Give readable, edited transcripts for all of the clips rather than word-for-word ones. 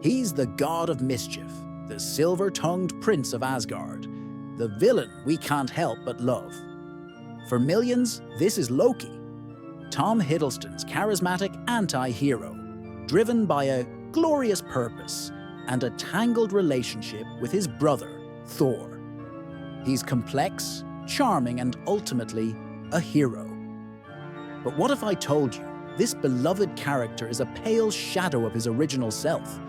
He's the god of mischief, the silver-tongued prince of Asgard, the villain we can't help but love. For millions, this is Loki, Tom Hiddleston's charismatic anti-hero, driven by a glorious purpose and a tangled relationship with his brother, Thor. He's complex, charming, and ultimately a hero. But what if I told you this beloved character is a pale shadow of his original self?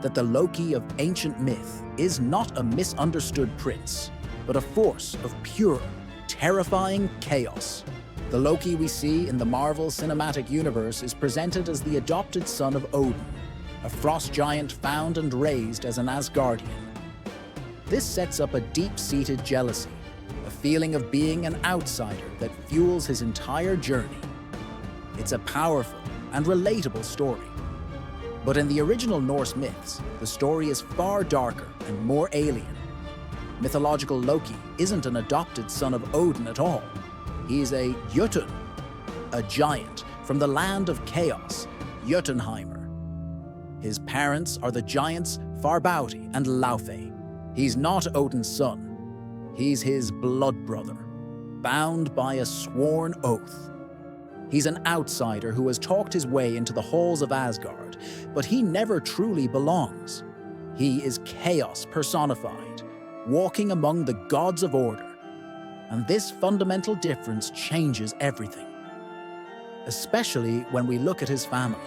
That the Loki of ancient myth is not a misunderstood prince, but a force of pure, terrifying chaos. The Loki we see in the Marvel Cinematic Universe is presented as the adopted son of Odin, a frost giant found and raised as an Asgardian. This sets up a deep-seated jealousy, a feeling of being an outsider that fuels his entire journey. It's a powerful and relatable story. But in the original Norse myths, the story is far darker and more alien. Mythological Loki isn't an adopted son of Odin at all. He's a Jotun, a giant from the land of chaos, Jotunheimer. His parents are the giants Farbauti and Laufey. He's not Odin's son. He's his blood brother, bound by a sworn oath. He's an outsider who has talked his way into the halls of Asgard, but he never truly belongs. He is chaos personified, walking among the gods of order. And this fundamental difference changes everything, especially when we look at his family.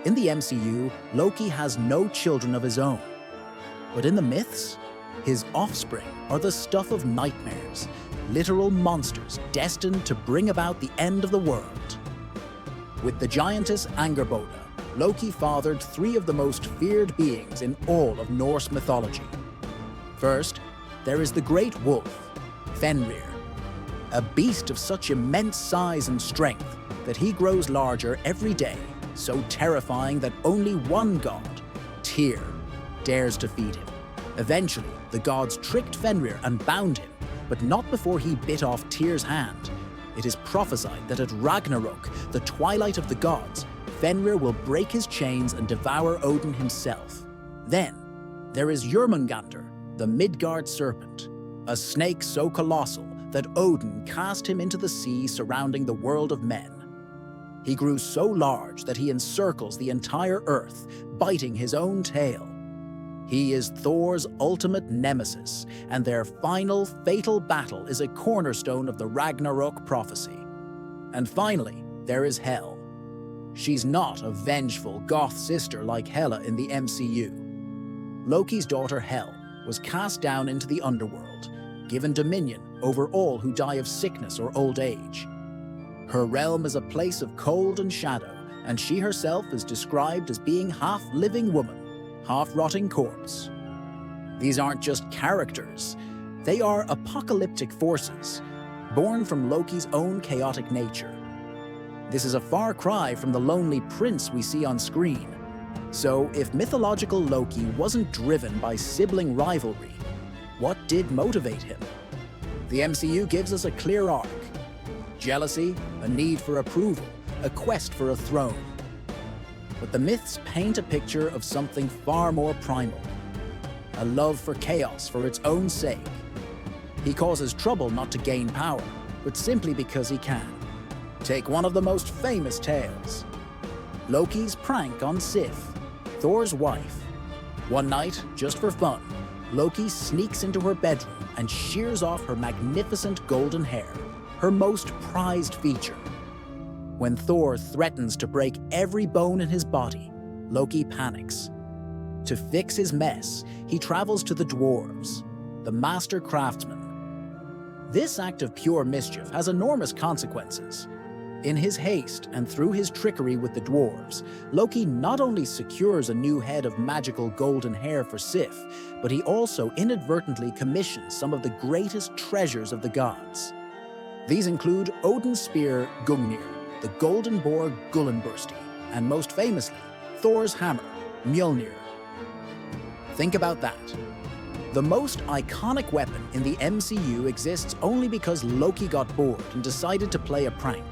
In the MCU, Loki has no children of his own. But in the myths, his offspring are the stuff of nightmares, literal monsters destined to bring about the end of the world. With the giantess Angerboda, Loki fathered three of the most feared beings in all of Norse mythology. First, there is the great wolf, Fenrir, a beast of such immense size and strength that he grows larger every day, so terrifying that only one god, Tyr, dares to feed him. Eventually, the gods tricked Fenrir and bound him, but not before he bit off Tyr's hand. It is prophesied that at Ragnarok, the twilight of the gods, Fenrir will break his chains and devour Odin himself. Then, there is Jörmungandr, the Midgard serpent, a snake so colossal that Odin cast him into the sea surrounding the world of men. He grew so large that he encircles the entire earth, biting his own tail. He is Thor's ultimate nemesis, and their final fatal battle is a cornerstone of the Ragnarok prophecy. And finally, there is Hel. She's not a vengeful goth sister like Hela in the MCU. Loki's daughter Hel was cast down into the underworld, given dominion over all who die of sickness or old age. Her realm is a place of cold and shadow, and she herself is described as being half living woman, half rotting corpse. These aren't just characters, they are apocalyptic forces, born from Loki's own chaotic nature. This is a far cry from the lonely prince we see on screen. So if mythological Loki wasn't driven by sibling rivalry, what did motivate him? The MCU gives us a clear arc. Jealousy, a need for approval, a quest for a throne. But the myths paint a picture of something far more primal. A love for chaos for its own sake. He causes trouble not to gain power, but simply because he can. Take one of the most famous tales. Loki's prank on Sif, Thor's wife. One night, just for fun, Loki sneaks into her bedroom and shears off her magnificent golden hair, her most prized feature. When Thor threatens to break every bone in his body, Loki panics. To fix his mess, he travels to the dwarves, the master craftsmen. This act of pure mischief has enormous consequences. In his haste and through his trickery with the dwarves, Loki not only secures a new head of magical golden hair for Sif, but he also inadvertently commissions some of the greatest treasures of the gods. These include Odin's spear Gungnir, the golden boar Gullinbursti, and most famously, Thor's hammer, Mjolnir. Think about that. The most iconic weapon in the MCU exists only because Loki got bored and decided to play a prank.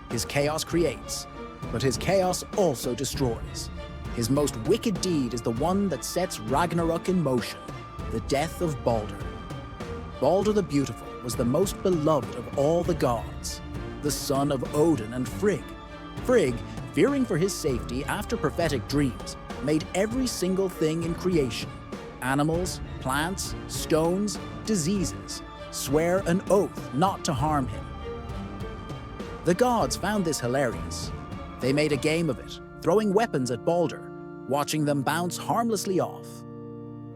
His chaos creates, but his chaos also destroys. His most wicked deed is the one that sets Ragnarok in motion, the death of Baldur. Baldur the Beautiful was the most beloved of all the gods, the son of Odin and Frigg. Frigg, fearing for his safety after prophetic dreams, made every single thing in creation, animals, plants, stones, diseases, swear an oath not to harm him. The gods found this hilarious. They made a game of it, throwing weapons at Baldur, watching them bounce harmlessly off.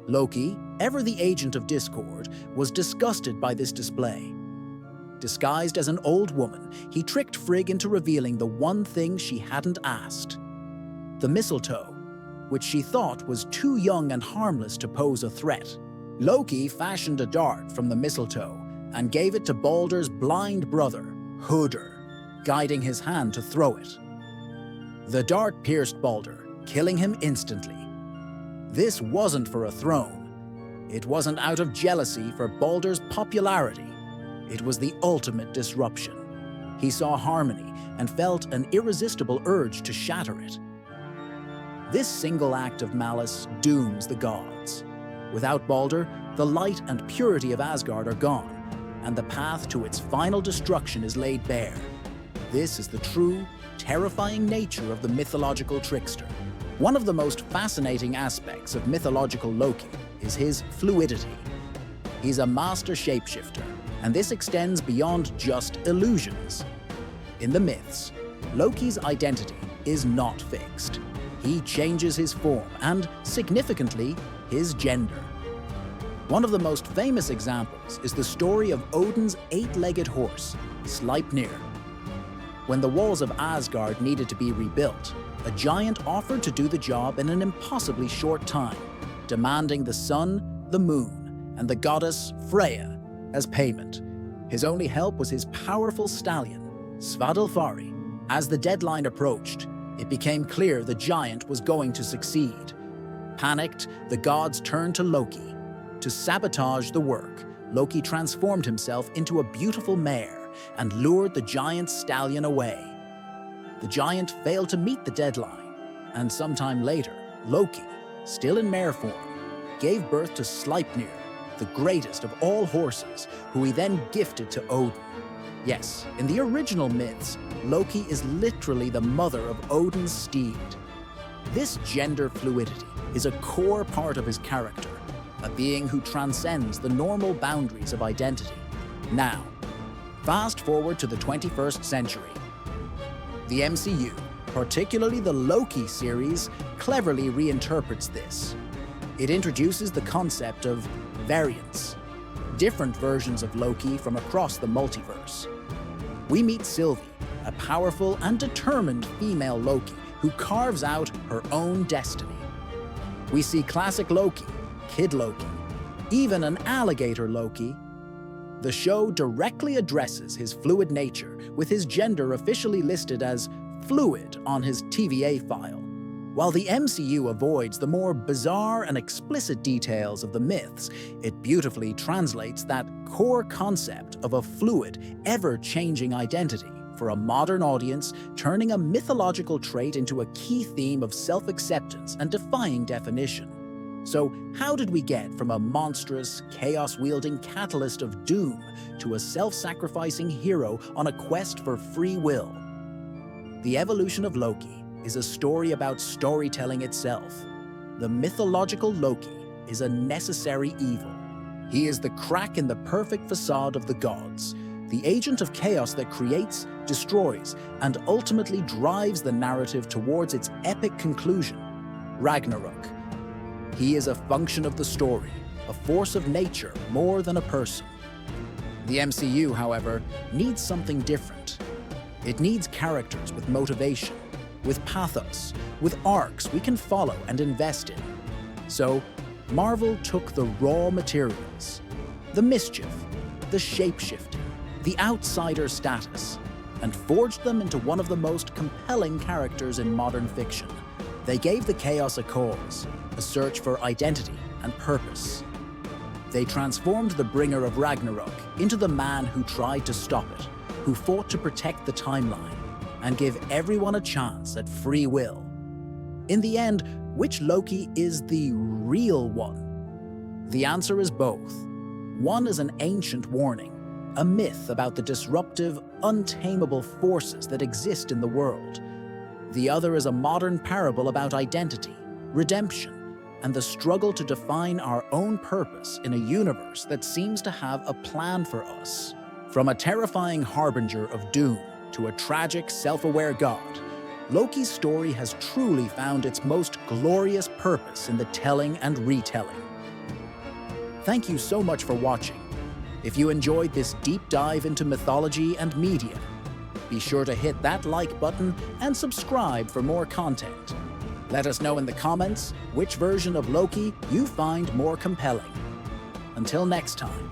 Loki, ever the agent of discord, was disgusted by this display. Disguised as an old woman, he tricked Frigg into revealing the one thing she hadn't asked: the mistletoe, which she thought was too young and harmless to pose a threat. Loki fashioned a dart from the mistletoe and gave it to Baldur's blind brother, Hödur, guiding his hand to throw it. The dart pierced Baldur, killing him instantly. This wasn't for a throne. It wasn't out of jealousy for Baldur's popularity. It was the ultimate disruption. He saw harmony and felt an irresistible urge to shatter it. This single act of malice dooms the gods. Without Baldur, the light and purity of Asgard are gone, and the path to its final destruction is laid bare. This is the true, terrifying nature of the mythological trickster. One of the most fascinating aspects of mythological Loki is his fluidity. He's a master shapeshifter, and this extends beyond just illusions. In the myths, Loki's identity is not fixed. He changes his form and, significantly, his gender. One of the most famous examples is the story of Odin's eight-legged horse, Sleipnir. When the walls of Asgard needed to be rebuilt, a giant offered to do the job in an impossibly short time, demanding the sun, the moon, and the goddess Freya as payment. His only help was his powerful stallion, Svadilfari. As the deadline approached, it became clear the giant was going to succeed. Panicked, the gods turned to Loki. To sabotage the work, Loki transformed himself into a beautiful mare and lured the giant's stallion away. The giant failed to meet the deadline, and sometime later, Loki, still in mare form, gave birth to Sleipnir, the greatest of all horses, who he then gifted to Odin. Yes, in the original myths, Loki is literally the mother of Odin's steed. This gender fluidity is a core part of his character, a being who transcends the normal boundaries of identity. Now, fast forward to the 21st century. The MCU, particularly the Loki series, cleverly reinterprets this. It introduces the concept of variants, different versions of Loki from across the multiverse. We meet Sylvie, a powerful and determined female Loki who carves out her own destiny. We see classic Loki, Kid Loki, even an alligator Loki. The show directly addresses his fluid nature, with his gender officially listed as fluid on his TVA file. While the MCU avoids the more bizarre and explicit details of the myths, it beautifully translates that core concept of a fluid, ever-changing identity for a modern audience, turning a mythological trait into a key theme of self-acceptance and defying definition. So, how did we get from a monstrous, chaos-wielding catalyst of doom to a self-sacrificing hero on a quest for free will? The evolution of Loki is a story about storytelling itself. The mythological Loki is a necessary evil. He is the crack in the perfect facade of the gods, the agent of chaos that creates, destroys, and ultimately drives the narrative towards its epic conclusion, Ragnarok. He is a function of the story, a force of nature more than a person. The MCU, however, needs something different. It needs characters with motivation, with pathos, with arcs we can follow and invest in. So, Marvel took the raw materials, the mischief, the shapeshifting, the outsider status, and forged them into one of the most compelling characters in modern fiction. They gave the chaos a cause, a search for identity and purpose. They transformed the bringer of Ragnarok into the man who tried to stop it, who fought to protect the timeline, and give everyone a chance at free will. In the end, which Loki is the real one? The answer is both. One is an ancient warning, a myth about the disruptive, untamable forces that exist in the world. The other is a modern parable about identity, redemption, and the struggle to define our own purpose in a universe that seems to have a plan for us. From a terrifying harbinger of doom to a tragic, self-aware god, Loki's story has truly found its most glorious purpose in the telling and retelling. Thank you so much for watching. If you enjoyed this deep dive into mythology and media, be sure to hit that like button and subscribe for more content. Let us know in the comments which version of Loki you find more compelling. Until next time.